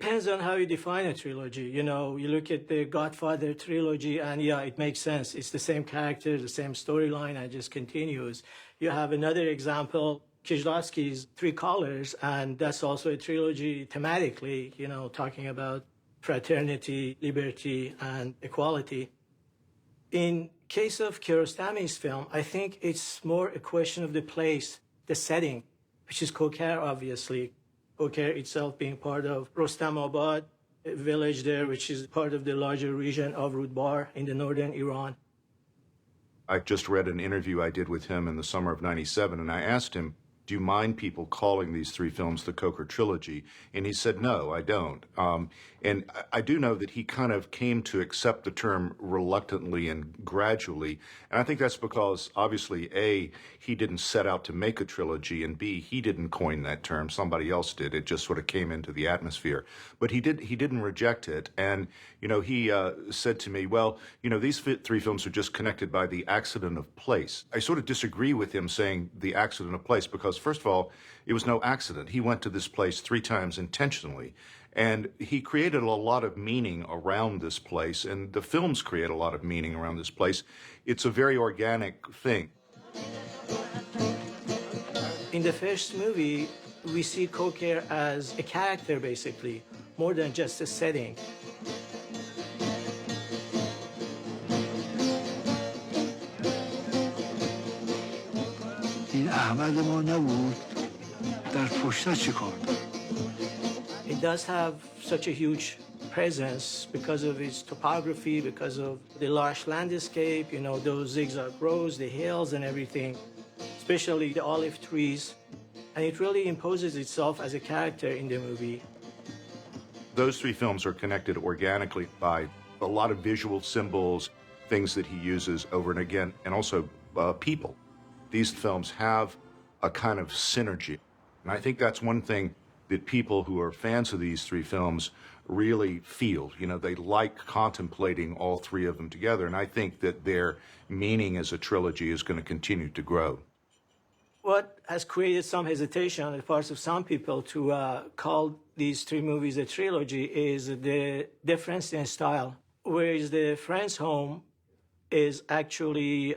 Depends on how you define a trilogy. You know, you look at the Godfather trilogy, and yeah, it makes sense. It's the same character, the same storyline, and it just continues. You have another example, Kieślowski's Three Colors, and that's also a trilogy thematically, you know, talking about fraternity, liberty, and equality. In case of Kiarostami's film, I think it's more a question of the place, the setting, which is Kokar, obviously. Kokar itself being part of Rostamabad, a village there, which is part of the larger region of Rudbar in the northern Iran. I just read an interview I did with him in the summer of '97, and I asked him, do you mind people calling these three films the Kokar trilogy? And he said, no, I don't. And I do know that he kind of came to accept the term reluctantly and gradually. And I think that's because, obviously, A, he didn't set out to make a trilogy, and B, he didn't coin that term. Somebody else did. It just sort of came into the atmosphere. But he didn't reject it. And, you know, he said to me, well, you know, these three films are just connected by the accident of place. I sort of disagree with him saying the accident of place because, first of all, it was no accident. He went to this place 3 times intentionally. And he created a lot of meaning around this place, and the films create a lot of meaning around this place. It's a very organic thing. In the first movie, we see Kokar as a character, basically, more than just a setting. این احمد ما نبود در پشت چه کار داشت؟ It does have such a huge presence because of its topography, because of the lush landscape, you know, those zigzag roads, the hills and everything, especially the olive trees. And it really imposes itself as a character in the movie. Those three films are connected organically by a lot of visual symbols, things that he uses over and again, and also people. These films have a kind of synergy. And I think that's one thing that people who are fans of these three films really feel. You know, they like contemplating all three of them together, and I think that their meaning as a trilogy is going to continue to grow. What has created some hesitation on the parts of some people to call these three movies a trilogy is the difference in style. Whereas The Friend's Home is actually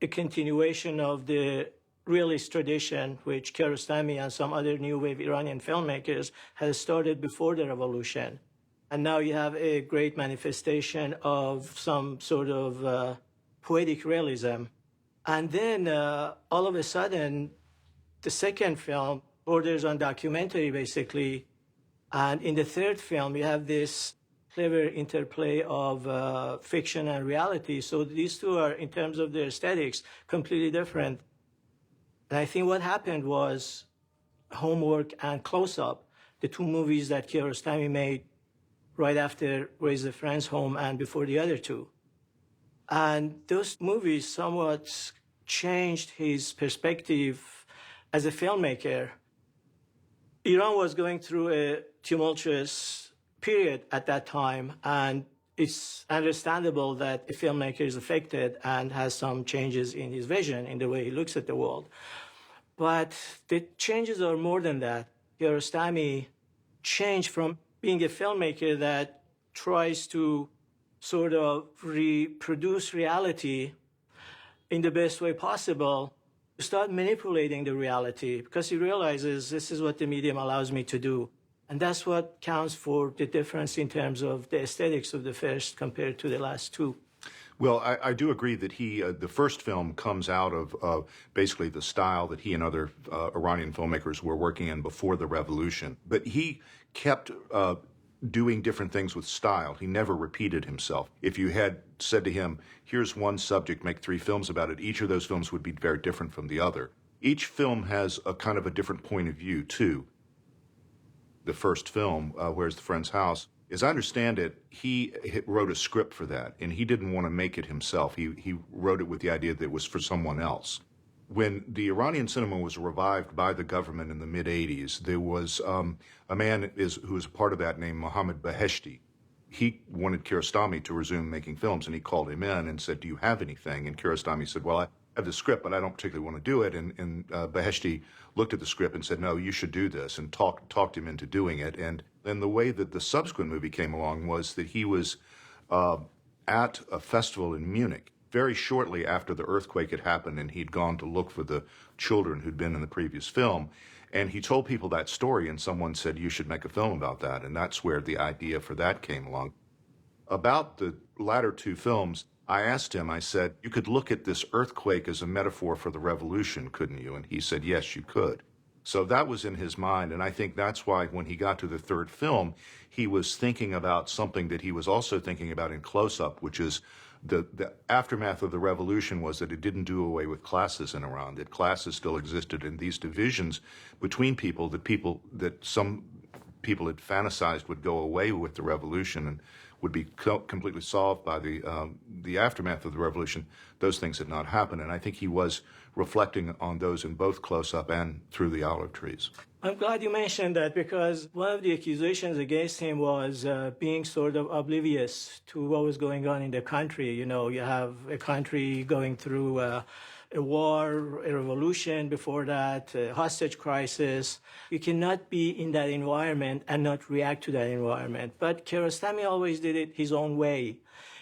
a continuation of the realist tradition, which Kiarostami and some other new wave Iranian filmmakers had started before the revolution. And now you have a great manifestation of some sort of poetic realism. And then all of a sudden, the second film borders on documentary, basically. And in the third film, you have this clever interplay of fiction and reality. So these two are, in terms of their aesthetics, completely different. And I think what happened was Homework and Close Up, the two movies that Kiarostami made right after Raise the Friend's Home and before the other two. And those movies somewhat changed his perspective as a filmmaker. Iran was going through a tumultuous period at that time, and it's understandable that a filmmaker is affected and has some changes in his vision, in the way he looks at the world. But the changes are more than that. Kiarostami changed from being a filmmaker that tries to sort of reproduce reality in the best way possible, to start manipulating the reality, because he realizes this is what the medium allows me to do. And that's what counts for the difference in terms of the aesthetics of the first compared to the last two. Well, I do agree that the first film comes out of basically the style that he and other Iranian filmmakers were working in before the revolution. But he kept doing different things with style. He never repeated himself. If you had said to him, here's one subject, make 3 films about it, each of those films would be very different from the other. Each film has a kind of a different point of view, too. The first film, Where's the Friend's House, as I understand it, he wrote a script for that, and he didn't want to make it himself. He wrote it with the idea that it was for someone else. When the Iranian cinema was revived by the government in the mid-'80s, there was a man who was a part of that named Mohammad Beheshti. He wanted Kiarostami to resume making films, and he called him in and said, do you have anything? And Kiarostami said, well, have the script, but I don't particularly want to do it. And Beheshti looked at the script and said, no, you should do this, and talked him into doing it. And then the way that the subsequent movie came along was that he was at a festival in Munich very shortly after the earthquake had happened, and he'd gone to look for the children who'd been in the previous film. And he told people that story, and someone said, you should make a film about that. And that's where the idea for that came along. About the latter two films, I asked him, I said, you could look at this earthquake as a metaphor for the revolution, couldn't you? And he said, yes, you could. So that was in his mind, and I think that's why when he got to the third film, he was thinking about something that he was also thinking about in Close-Up, which is the aftermath of the revolution was that it didn't do away with classes in Iran, that classes still existed, and these divisions between people that some people had fantasized would go away with the revolution and would be completely solved by the aftermath of the revolution. Those things had not happened, and I think he was reflecting on those in both Close-Up and Through the Olive Trees. I'm glad you mentioned that, because one of the accusations against him was being sort of oblivious to what was going on in the country. You know, you have a country going through a war, a revolution before that, a hostage crisis. You cannot be in that environment and not react to that environment. But Kiarostami always did it his own way.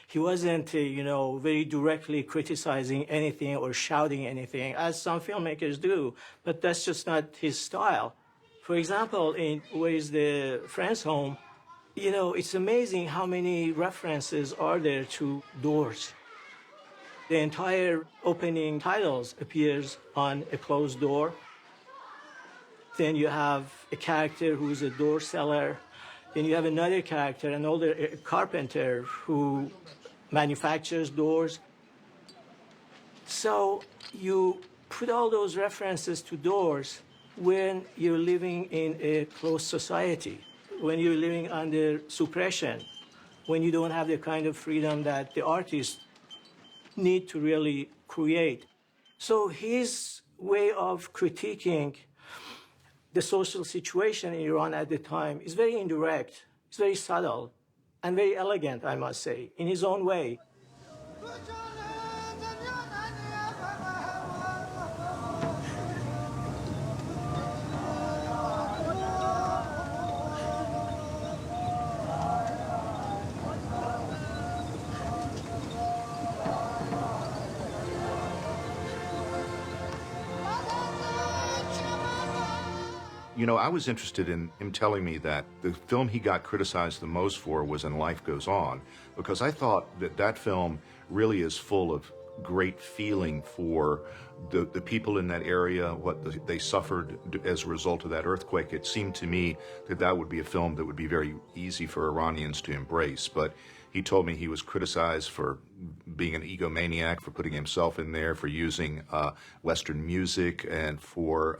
He wasn't, very directly criticizing anything or shouting anything, as some filmmakers do, but that's just not his style. For example, in Where is the Friend's Home, it's amazing how many references are there to doors. The entire opening titles appears on a closed door. Then you have a character who's a door seller. Then you have another character, an older carpenter who manufactures doors. So you put all those references to doors when you're living in a closed society, when you're living under suppression, when you don't have the kind of freedom that the artists need to really create. So his way of critiquing the social situation in Iran at the time is very indirect, it's very subtle, and very elegant, I must say, in his own way. I was interested in him telling me that the film he got criticized the most for was In Life Goes On, because I thought that film really is full of great feeling for the people in that area, what they suffered as a result of that earthquake. It seemed to me that would be a film that would be very easy for Iranians to embrace. But he told me he was criticized for being an egomaniac, for putting himself in there, for using Western music, and for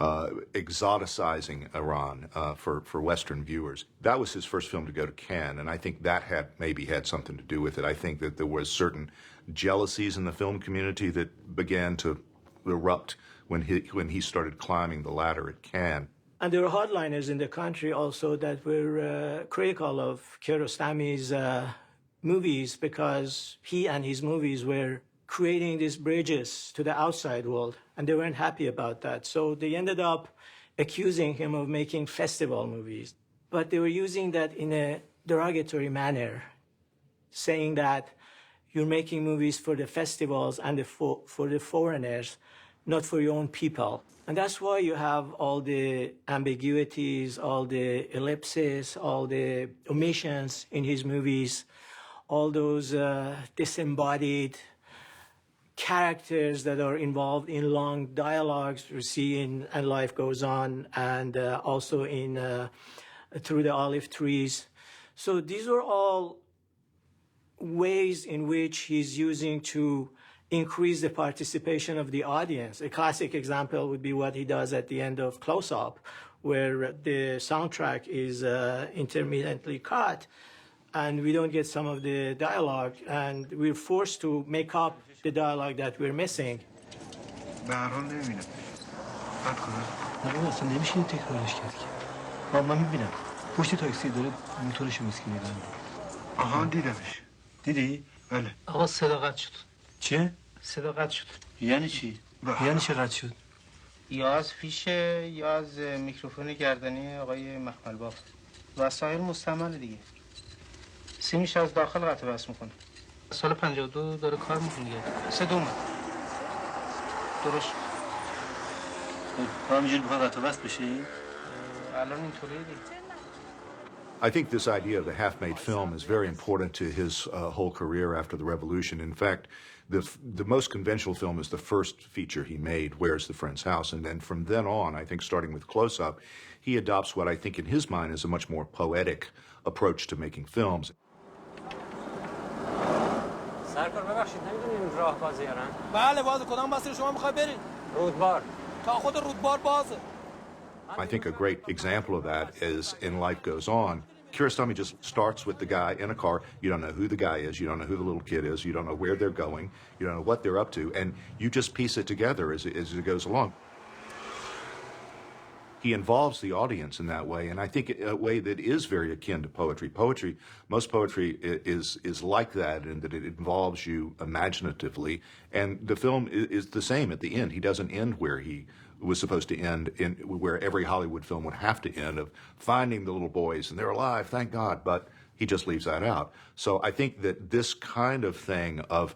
exoticizing Iran for Western viewers. That was his first film to go to Cannes, and I think that maybe had something to do with it. I think that there was certain jealousies in the film community that began to erupt when he started climbing the ladder at Cannes. And there were hardliners in the country also that were critical of Kiarostami's movies, because he and his movies were creating these bridges to the outside world, and they weren't happy about that. So they ended up accusing him of making festival movies. But they were using that in a derogatory manner, saying that you're making movies for the festivals and for the foreigners, not for your own people. And that's why you have all the ambiguities, all the ellipses, all the omissions in his movies, all those disembodied characters that are involved in long dialogues we see in And Life Goes On, and also in Through the Olive Trees. So these are all ways in which he's using to increase the participation of the audience. A classic example would be what he does at the end of Close-Up, where the soundtrack is intermittently cut, and we don't get some of the dialogue, and we're forced to make up the dialogue that we're missing. به هر حال نمیبینم. بعد کنم. نه اصلا نمیشه این تکرارش کرد که. من میبینم. پشت تاکسی داره موتورشو میسکینه دارم. آها دیدمش. دیدی؟ بله. آقا صدا قطع شد. چه؟ صدا قطع شد. یعنی چی؟ یعنی چه قطع شد؟ یا از فیشه یا از میکروفون گردنی آقای مخملباف. وسایل مستعمل دیگه. سیمش از داخل قطع بس میکنه. سال 52 داره کار میکنه دیگه. سه دومه. درست. همینجوری بخواد قطع وصل بشه؟ الان اینطوریه دیگه. I think this idea of the half-made film is very important to his whole career after the revolution. In fact, the most conventional film is the first feature he made, Where's the Friend's House? And then from then on, I think starting with Close Up, he adopts what I think in his mind is a much more poetic approach to making films. سرکار ببخشید نمیدونین راه بازیارن؟ بله بازه کدام مسیر شما میخوای برید؟ رودبار. تا خود رودبار بازه. I think a great example of that is in Life Goes On. Kiarostami just starts with the guy in a car. You don't know who the guy is. You don't know who the little kid is. You don't know where they're going. You don't know what they're up to. And you just piece it together as it goes along. He involves the audience in that way, and I think a way that is very akin to poetry. Most poetry is like that in that it involves you imaginatively, and the film is the same at the end. He doesn't end where he was supposed to end, in where every Hollywood film would have to end, of finding the little boys and they're alive, thank God, but he just leaves that out. So I think that this kind of thing of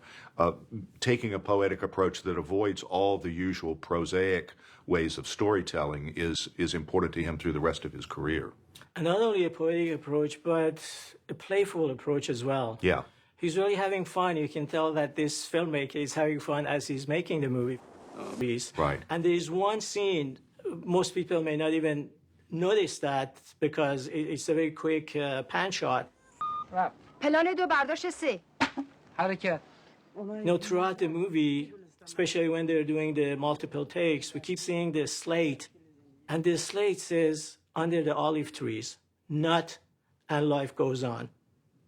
taking a poetic approach that avoids all the usual prosaic ways of storytelling is important to him through the rest of his career. And not only a poetic approach, but a playful approach as well. Yeah. He's really having fun. You can tell that this filmmaker is having fun as he's making the movies. Right. And there's one scene, most people may not even notice that because it's a very quick pan shot. پلان دو برداشت سه. حرکت. Throughout the movie, especially when they're doing the multiple takes, we keep seeing the slate. And the slate says, under the olive trees, not, and life goes on.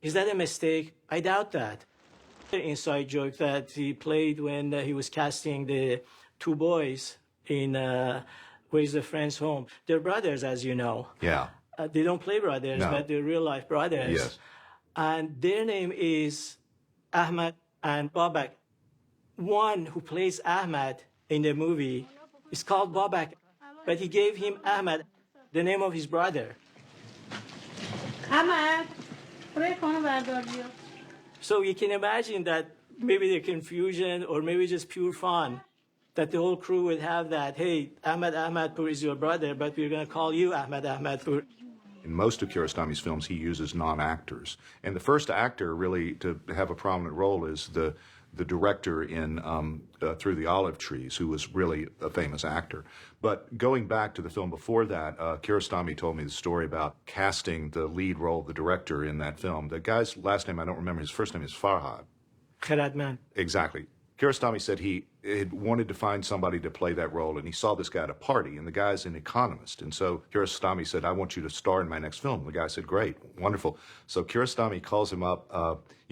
Is that a mistake? I doubt that. The inside joke that he played when he was casting the two boys in Where's the Friend's Home. They're brothers, as you know. Yeah. They don't play brothers, No. but they're real-life brothers. Yes. And their name is Ahmad and Babak. One who plays Ahmad in the movie is called Babak, but he gave him Ahmad, the name of his brother. Ahmad. So you can imagine that maybe the confusion or maybe just pure fun, that the whole crew would have that, hey, Ahmadpur is your brother, but we're going to call you Ahmadpur. In most of Kiarostami's films, he uses non-actors. And the first actor really to have a prominent role is the director in Through the Olive Trees, who was really a famous actor. But going back to the film before that, Kiarostami told me the story about casting the lead role of the director in that film. The guy's last name, I don't remember. His first name is Farhad. Kharadman. Exactly. Kiarostami said he had wanted to find somebody to play that role, and he saw this guy at a party, and the guy's an economist. And so Kiarostami said, I want you to star in my next film. The guy said, great, wonderful. So Kiarostami calls him up,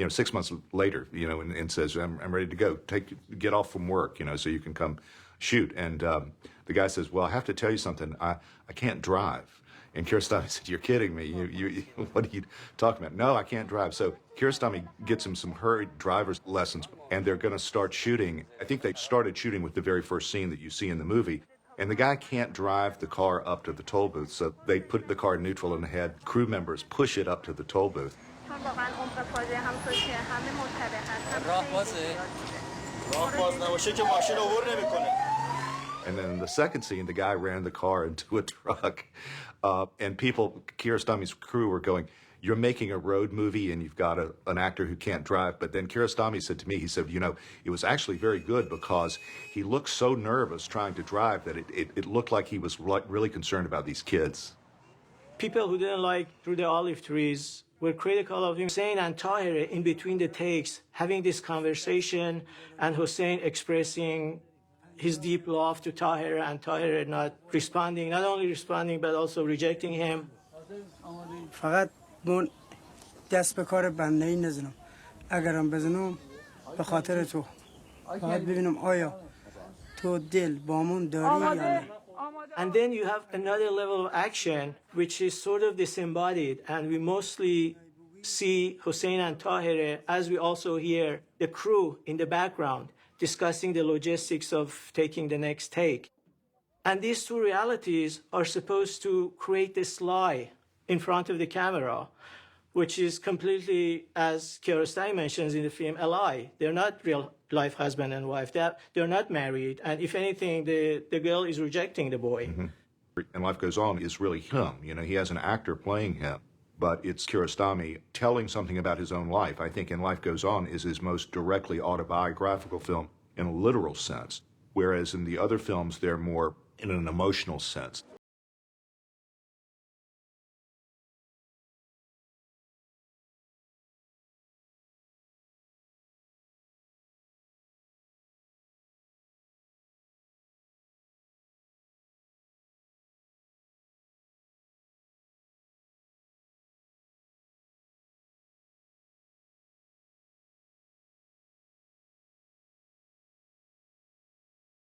6 months later, and says, I'm ready to go. Get off from work, so you can come shoot. And the guy says, well, I have to tell you something. I can't drive. And Kiarostami said, you're kidding me. You what are you talking about? No, I can't drive. So Kiarostami gets him some hurried driver's lessons, and they're going to start shooting. I think they started shooting with the very first scene that you see in the movie. And the guy can't drive the car up to the toll booth, so they put the car in neutral and had crew members push it up to the toll booth. And then in the second scene, the guy ran the car into a truck. And people, Kiarostami's crew were going, you're making a road movie and you've got an actor who can't drive. But then Kiarostami said to me, he said, it was actually very good because he looked so nervous trying to drive that it looked like he was really concerned about these kids. People who didn't like Through the Olive Trees were critical of Hussein and Tahir in between the takes, having this conversation, and Hussein expressing his deep love to Tahir, and Tahir not only responding, but also rejecting him. فقط من دست به کار بنده ای نزنم. اگرم بزنم به خاطر تو. فقط ببینم آیا تو دل بامون داری یا نه. And then you have another level of action, which is sort of disembodied, and we mostly see Hussein and Tahir as we also hear the crew in the background. discussing the logistics of taking the next take. And these two realities are supposed to create this lie in front of the camera, which is completely, as Kiarostami mentions in the film, a lie. They're not real life husband and wife. They're not married. And if anything, the girl is rejecting the boy. Mm-hmm. And Life Goes On is really him. You know, he has an actor playing him, but it's Kiarostami telling something about his own life. I think in Life Goes On is his most directly autobiographical film in a literal sense, whereas in the other films, they're more in an emotional sense.